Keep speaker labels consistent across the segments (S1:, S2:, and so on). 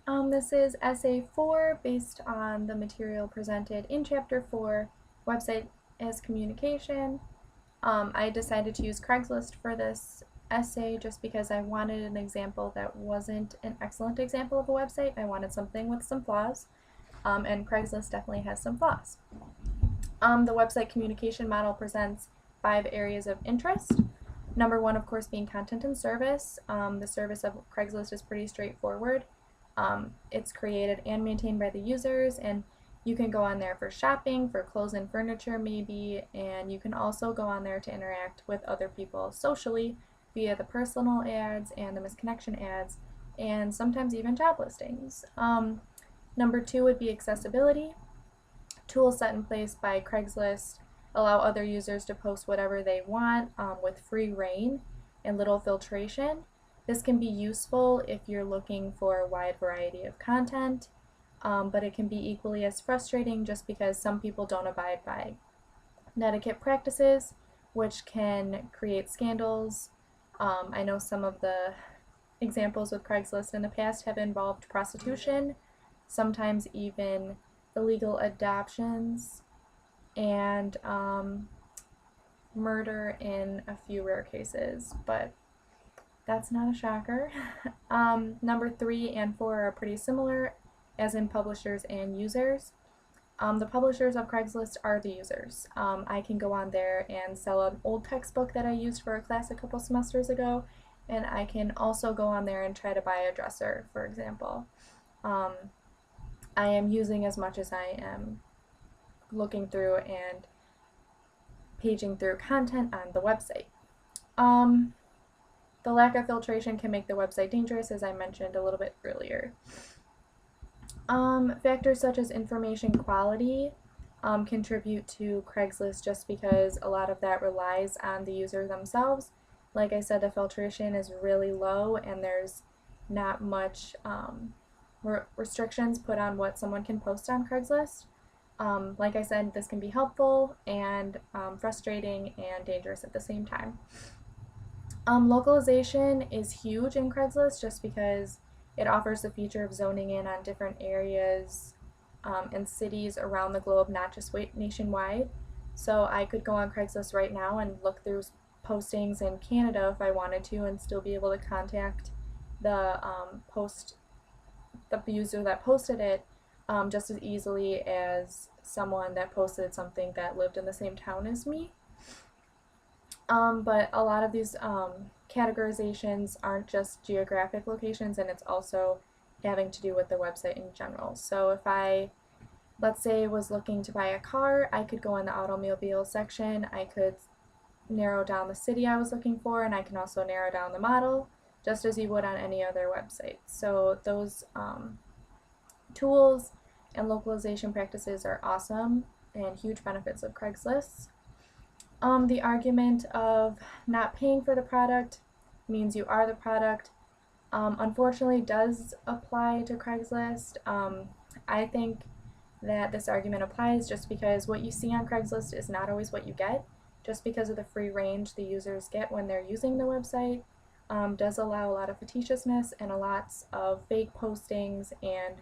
S1: This is essay 4 based on the material presented in chapter 4, website as communication. I decided to use Craigslist for this essay just because I wanted an example that wasn't an excellent example of a website. I wanted something with some flaws, and Craigslist definitely has some flaws. The website communication model presents 5 areas of interest. Number 1, of course, being content and service. The service of Craigslist is pretty straightforward. It's created and maintained by the users, and you can go on there for shopping, for clothes and furniture maybe, and you can also go on there to interact with other people socially via the personal ads and the misconnection ads, and sometimes even job listings. Number 2 would be accessibility. Tools set in place by Craigslist allow other users to post whatever they want with free reign and little filtration. This can be useful if you're looking for a wide variety of content, but it can be equally as frustrating just because some people don't abide by netiquette practices, which can create scandals. I know some of the examples with Craigslist in the past have involved prostitution, sometimes even illegal adoptions, and murder in a few rare cases, but that's not a shocker. Number 3 and 4 are pretty similar, as in publishers and users. The publishers of Craigslist are the users. I can go on there and sell an old textbook that I used for a class a couple semesters ago, and I can also go on there and try to buy a dresser, for example. I am using as much as I am looking through and paging through content on the website. The lack of filtration can make the website dangerous, as I mentioned a little bit earlier. Factors such as information quality contribute to Craigslist just because a lot of that relies on the user themselves. Like I said, the filtration is really low and there's not much restrictions put on what someone can post on Craigslist. Like I said, this can be helpful and frustrating and dangerous at the same time. Localization is huge in Craigslist just because it offers the feature of zoning in on different areas and cities around the globe, not just nationwide. So I could go on Craigslist right now and look through postings in Canada if I wanted to and still be able to contact the user that posted it just as easily as someone that posted something that lived in the same town as me. But a lot of these categorizations aren't just geographic locations, and it's also having to do with the website in general. So if I, let's say, was looking to buy a car, I could go in the automobile section, I could narrow down the city I was looking for, and I can also narrow down the model, just as you would on any other website. So those tools and localization practices are awesome and huge benefits of Craigslist. The argument of not paying for the product means you are the product unfortunately does apply to Craigslist. I think that this argument applies just because what you see on Craigslist is not always what you get. Just because of the free range the users get when they're using the website does allow a lot of facetiousness and a lot of fake postings and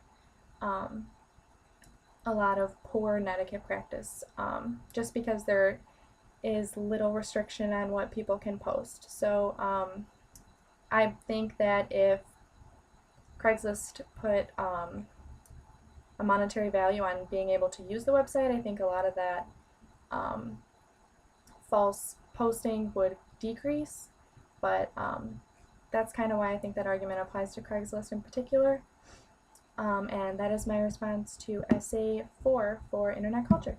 S1: a lot of poor netiquette practice just because there is little restriction on what people can post. So I think that if Craigslist put a monetary value on being able to use the website, I think a lot of that false posting would decrease, but that's kind of why I think that argument applies to Craigslist in particular. And that is my response to essay 4 for Internet Culture.